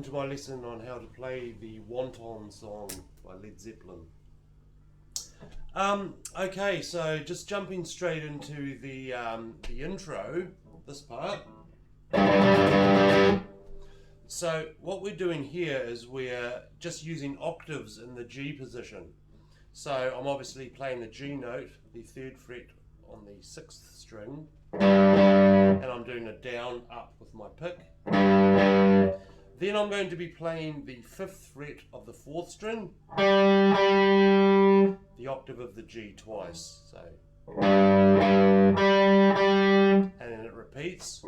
to my lesson on how to play the Wanton song by Led Zeppelin. Okay, so just jumping straight into the intro, this part. So what we're doing here is we're just using octaves in the G position. So I'm obviously playing the G note, the 3rd fret on the 6th string, and I'm doing a down up with my pick. Then I'm going to be playing the 5th fret of the 4th string, the octave of the G twice. So, and then it repeats.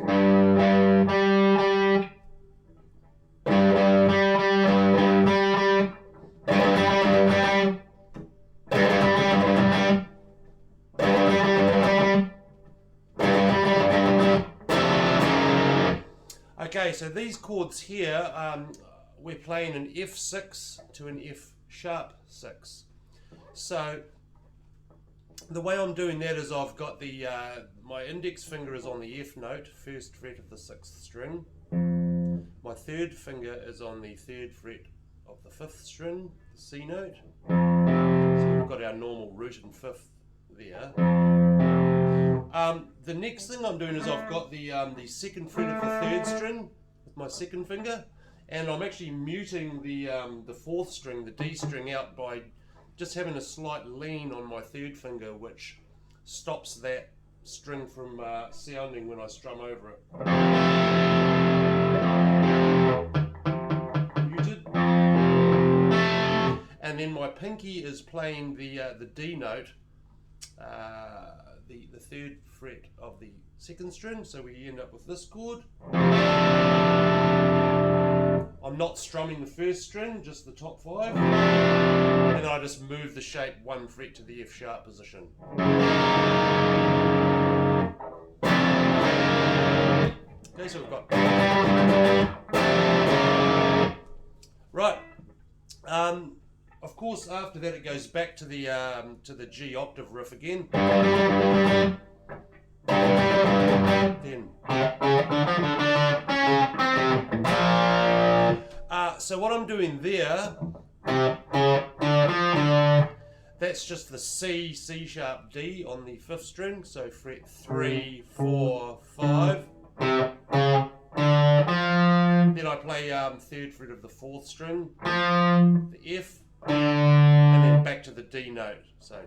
Okay, so these chords here, we're playing an F6 to an F sharp 6. So the way I'm doing that is I've got the my index finger is on the F note, 1st fret of the 6th string. My 3rd finger is on the 3rd fret of the 5th string, the C note. So we've got our normal root and 5th there. The next thing I'm doing is I've got the 2nd fret of the 3rd string with my 2nd finger, and I'm actually muting the 4th string, the D string, out by just having a slight lean on my 3rd finger, which stops that string from sounding when I strum over it. Muted. And then my pinky is playing the D note, the 3rd fret of the 2nd string, so we end up with this chord. I'm not strumming the 1st string, just the top 5, and I just move the shape 1 fret to the F sharp position. Okay, so we've got right. Of course, after that it goes back to the G octave riff again. Then. So what I'm doing there, that's just the C sharp D on the 5th string. So fret 3, 4, 5. Then I play 3rd fret of the 4th string, the F, and then back to the D note. So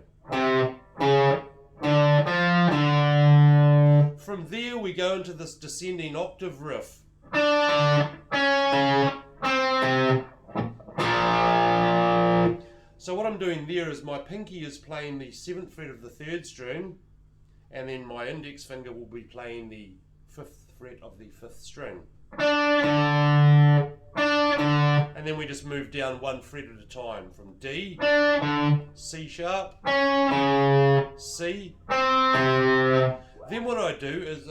from there we go into this descending octave riff. So what I'm doing there is my pinky is playing the 7th fret of the 3rd string, and then my index finger will be playing the 5th fret of the 5th string. And then we just move down 1 fret at a time from D, C sharp, C. Then what I do is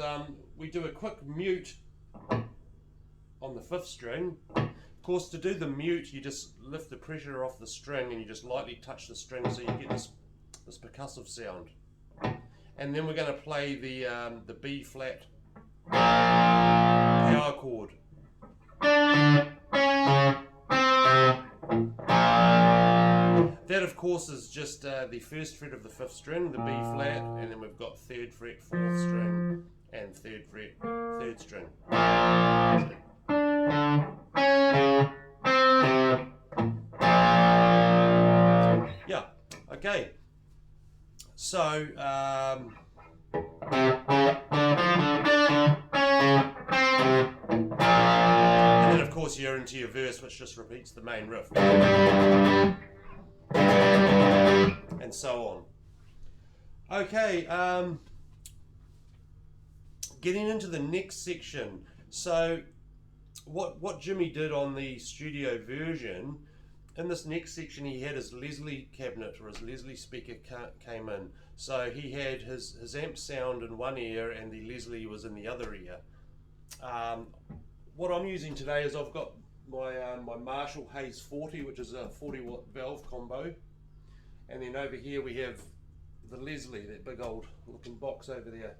we do a quick mute on the 5th string. Of course, to do the mute, you just lift the pressure off the string and you just lightly touch the string so you get this percussive sound. And then we're going to play the B flat power chord. That, of course, is just the 1st fret of the 5th string, the B flat, and then we've got 3rd fret, 4th string, and 3rd fret, 3rd string. Yeah, okay. So, and then of course you're into your verse, which just repeats the main riff. And so on. Okay, getting into the next section. So what Jimmy did on the studio version, in this next section he had his Leslie cabinet, or his Leslie speaker came in. So he had his amp sound in one ear and the Leslie was in the other ear. What I'm using today is I've got my Marshall Hayes 40, which is a 40 watt valve combo, and then over here we have the Leslie, that big old looking box over there.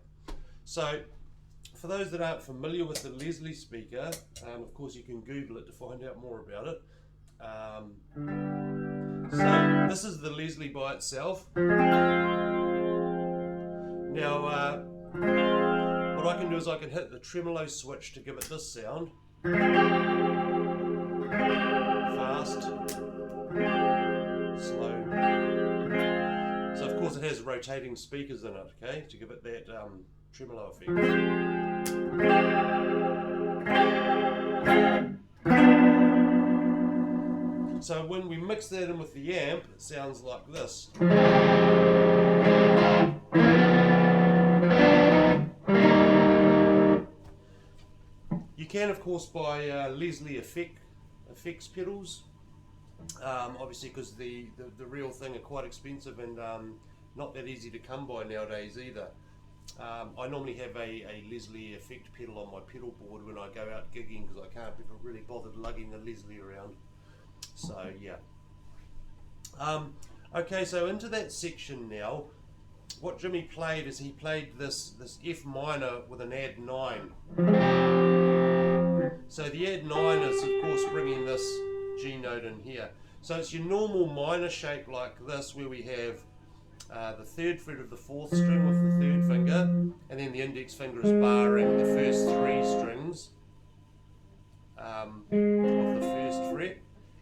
So for those that aren't familiar with the Leslie speaker, of course you can Google it to find out more about it. So this is the Leslie by itself. Now what I can do is I can hit the tremolo switch to give it this sound. Fast, slow. So of course it has rotating speakers in it, okay, to give it that tremolo effect. So when we mix that in with the amp, it sounds like this. You can of course buy Leslie effects pedals, obviously because the real thing are quite expensive and not that easy to come by nowadays either. I normally have a Leslie effect pedal on my pedal board when I go out gigging because I can't be really bothered lugging a Leslie around. So yeah. Okay, so into that section now. What Jimmy played is he played this F minor with an add 9. So the add 9 is of course bringing this G note in here. So it's your normal minor shape like this, where we have the 3rd fret of the 4th string with the 3rd finger, and then the index finger is barring the first 3 strings of the 1st fret,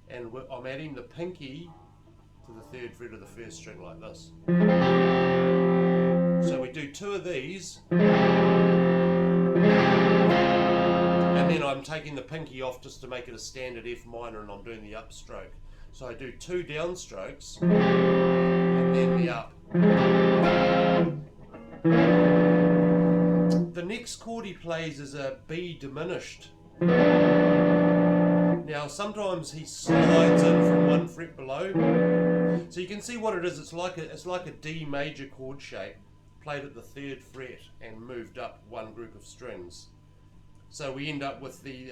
and I'm adding the pinky to the 3rd fret of the 1st string like this. So we do 2 of these, and then I'm taking the pinky off just to make it a standard F minor, and I'm doing the upstroke. So I do 2 downstrokes and then the up. The next chord he plays is a B diminished. Now sometimes he slides in from 1 fret below. So you can see what it is. It's like a D major chord shape played at the 3rd fret and moved up 1 group of strings. So we end up with the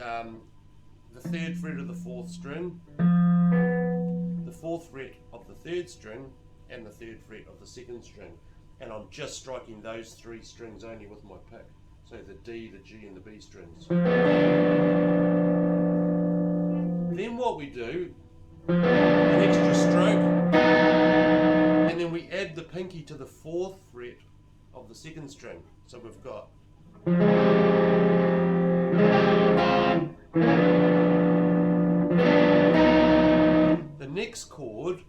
3rd fret of the 4th string, the 4th fret of the 3rd string, and the 3rd fret of the 2nd string. And I'm just striking those 3 strings only with my pick. So the D, the G, and the B strings. Then what we do, an extra stroke, and then we add the pinky to the 4th fret of the 2nd string. So we've got the next chord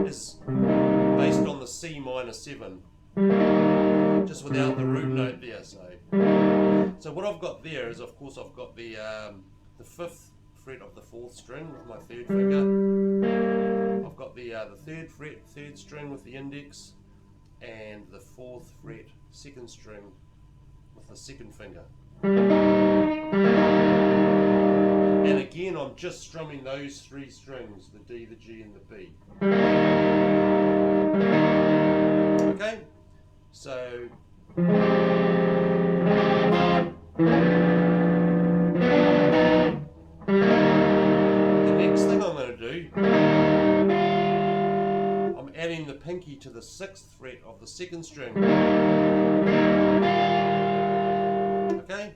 is based on the C minor 7, just without the root note there. So what I've got there is, of course, I've got the 5th fret of the 4th string with my 3rd finger. I've got the 3rd fret 3rd string with the index, and the 4th fret 2nd string with the 2nd finger. And again, I'm just strumming those 3 strings, the D, the G, and the B. Okay, so the next thing I'm going to do, I'm adding the pinky to the 6th fret of the 2nd string. Okay.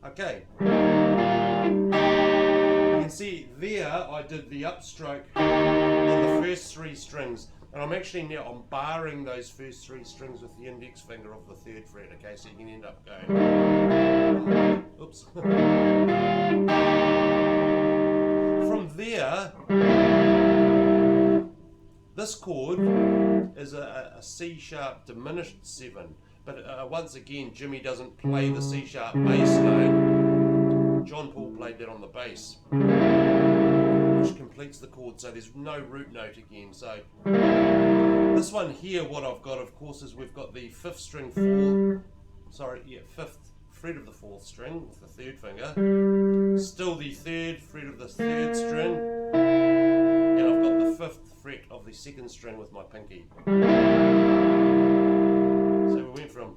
Okay, you can see there I did the upstroke on the first 3 strings, and I'm actually now barring those first 3 strings with the index finger of the 3rd fret, okay, so you can end up going, oops. From there, this chord is a C sharp diminished 7. But once again, Jimmy doesn't play the C sharp bass note. John Paul played that on the bass, which completes the chord, so there's no root note again. So this one here, what I've got, of course, is we've got the 5th fret of the 4th string with the 3rd finger, still the 3rd fret of the 3rd string, and I've got the 5th fret of the 2nd string with my pinky. So we went from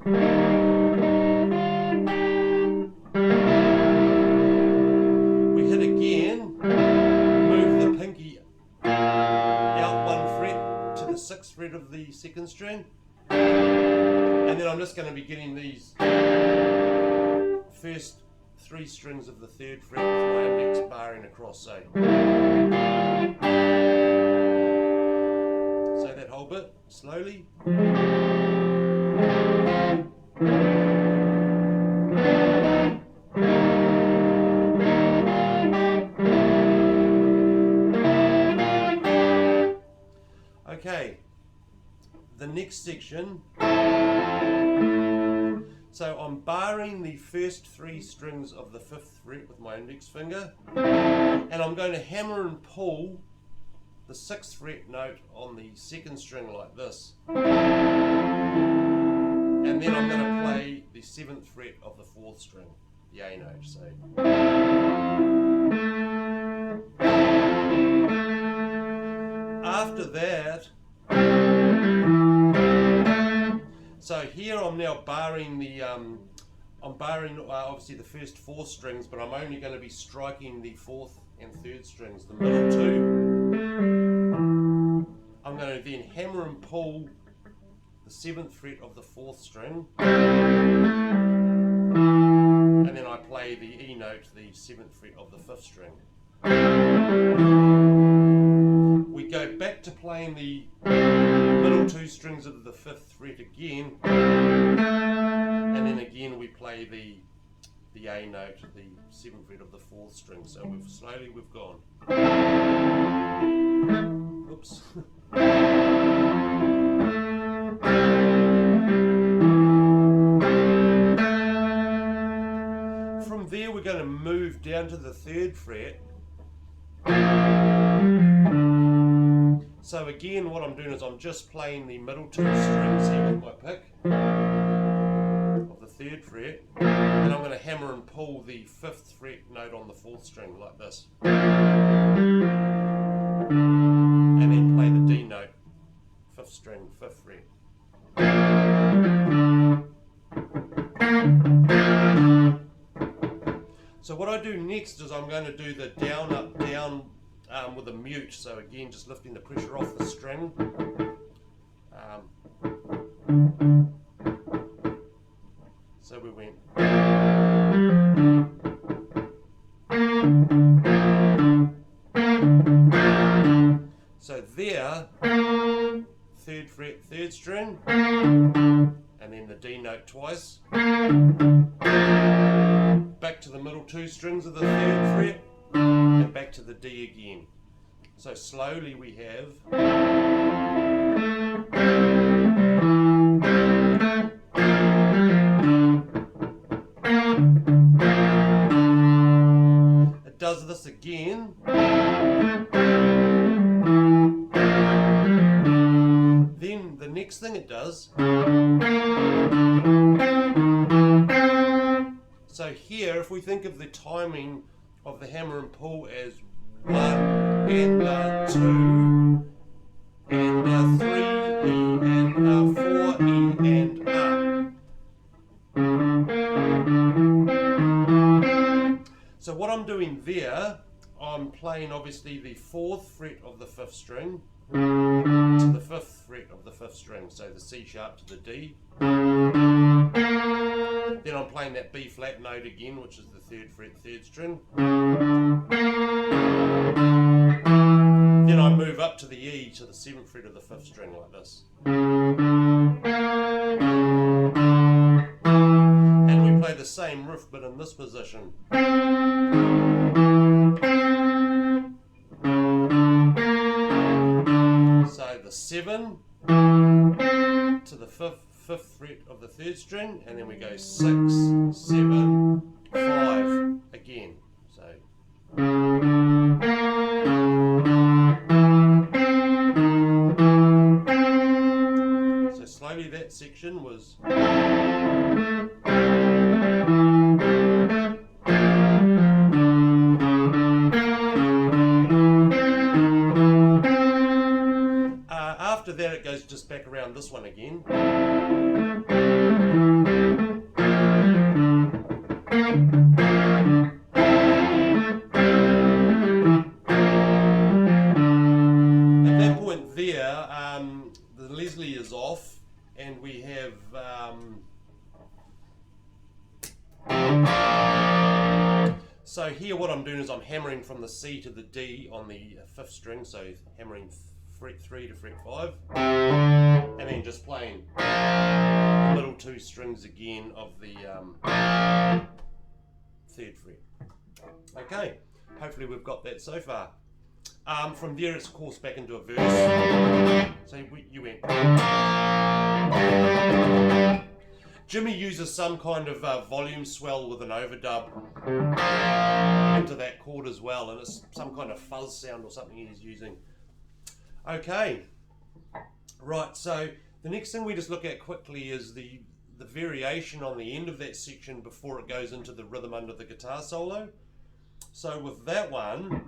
fret of the second string, and then I'm just going to be getting these first 3 strings of the 3rd fret with my index barring across. So that whole bit slowly. Okay, the next section, so I'm barring the first 3 strings of the 5th fret with my index finger, and I'm going to hammer and pull the 6th fret note on the 2nd string like this, and then I'm going to play the 7th fret of the 4th string, the A note. After that, so here I'm now barring the, obviously the first 4 strings, but I'm only going to be striking the 4th and 3rd strings, the middle 2. I'm going to then hammer and pull the 7th fret of the 4th string, and then I play the E note, the 7th fret of the 5th string. We go back to playing the middle 2 strings of the 5th fret again, and then again we play the A note, the 7th fret of the 4th string. So we've gone. Oops. From there we're going to move down to the 3rd fret. So again, what I'm doing is I'm just playing the middle 2 strings here with my pick of the 3rd fret, and I'm going to hammer and pull the 5th fret note on the 4th string like this, and then play the D note, 5th string, 5th fret. So what I do next is I'm going to do the down, up, down with a mute. So again, just lifting the pressure off the string. So we went. So there, 3rd fret, 3rd string, and then the D note twice. Back to the middle 2 strings of the 3rd fret, and back to the D again. So slowly we have. It does this again. Then the next thing it does. So here, if we think of the timing of the hammer and pull as 1 and 2 and 3 E and 4 E and So what I'm doing there, I'm playing obviously the 4th fret of the 5th string to the 5th fret of the 5th string, so the C sharp to the D. Then I'm playing that B flat note again, which is the 3rd fret, 3rd string. Then I move up to the E to the 7th fret of the 5th string like this. And we play the same riff but in this position. So the 7 to the 5th fret of the 3rd string, and then we go 6, 7, 5 again. So slowly that section was. After that it goes just back around this one again. At that point there, the Leslie is off, and we have so here what I'm doing is I'm hammering from the C to the D on the 5th string, so hammering fret 3 to fret 5, and then just playing the middle 2 strings again of the 3rd fret. Okay, hopefully we've got that so far. From there it's of course back into a verse. So you went. Jimmy uses some kind of volume swell with an overdub into that chord as well, and it's some kind of fuzz sound or something he's using. Okay, right, so the next thing we just look at quickly is the variation on the end of that section before it goes into the rhythm under the guitar solo. So with that one,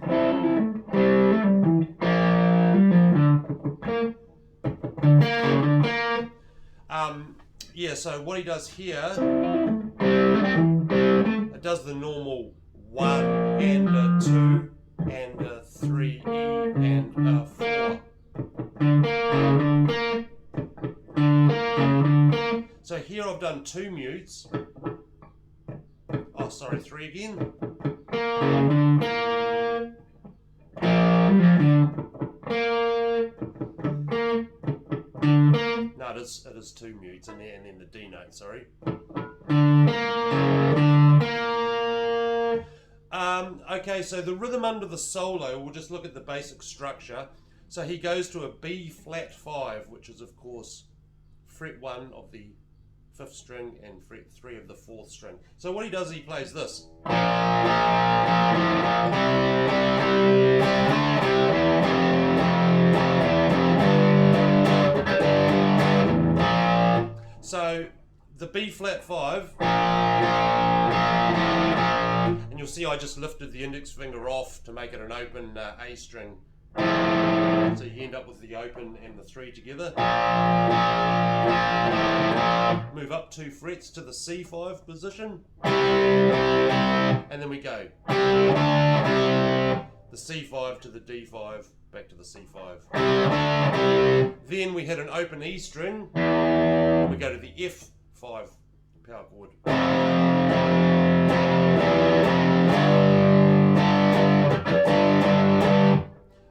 yeah, so what he does here, it does the normal 1 and a 2 and a 3 E and a 4. So here I've done 2 mutes. Oh, sorry, 3 again. No, it is 2 mutes and then the D note, sorry. Okay, so the rhythm under the solo, we'll just look at the basic structure. So he goes to a B flat 5, which is of course fret 1 of the 5th string and fret 3 of the 4th string. So what he does, he plays this. So the B flat 5, and you'll see I just lifted the index finger off to make it an open A string. So you end up with the open and the 3 together. Move up 2 frets to the C5 position, and then we go the C5 to the D5, back to the C5. Then we hit an open E string, and we go to the F5 power chord.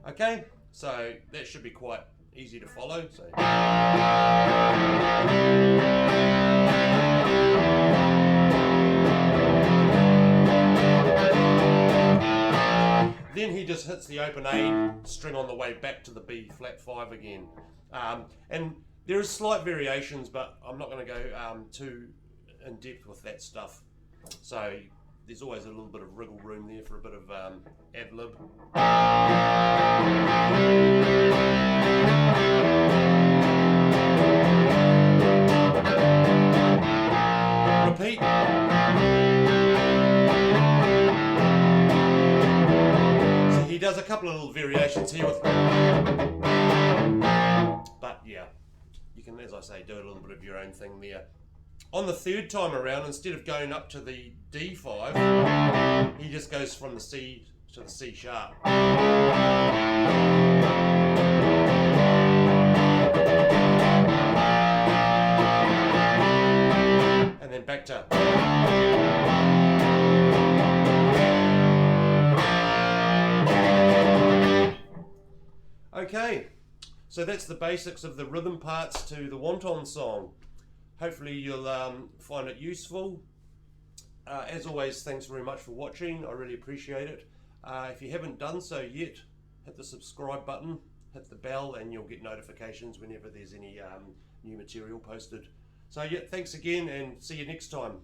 Okay, so that should be quite easy to follow. So then he just hits the open A string on the way back to the B flat 5 again. And there is slight variations, but I'm not going to go too in depth with that stuff. So there's always a little bit of wriggle room there for a bit of ad-lib. Repeat. So he does a couple of little variations here with, but yeah, you can, as I say, do a little bit of your own thing there. On the 3rd time around, instead of going up to the D5, he just goes from the C to the C sharp. And then back to. Okay, so that's the basics of the rhythm parts to the Wanton song. Hopefully you'll find it useful. As always, thanks very much for watching. I really appreciate it. If you haven't done so yet, hit the subscribe button, hit the bell, and you'll get notifications whenever there's any new material posted. So yeah, thanks again, and see you next time.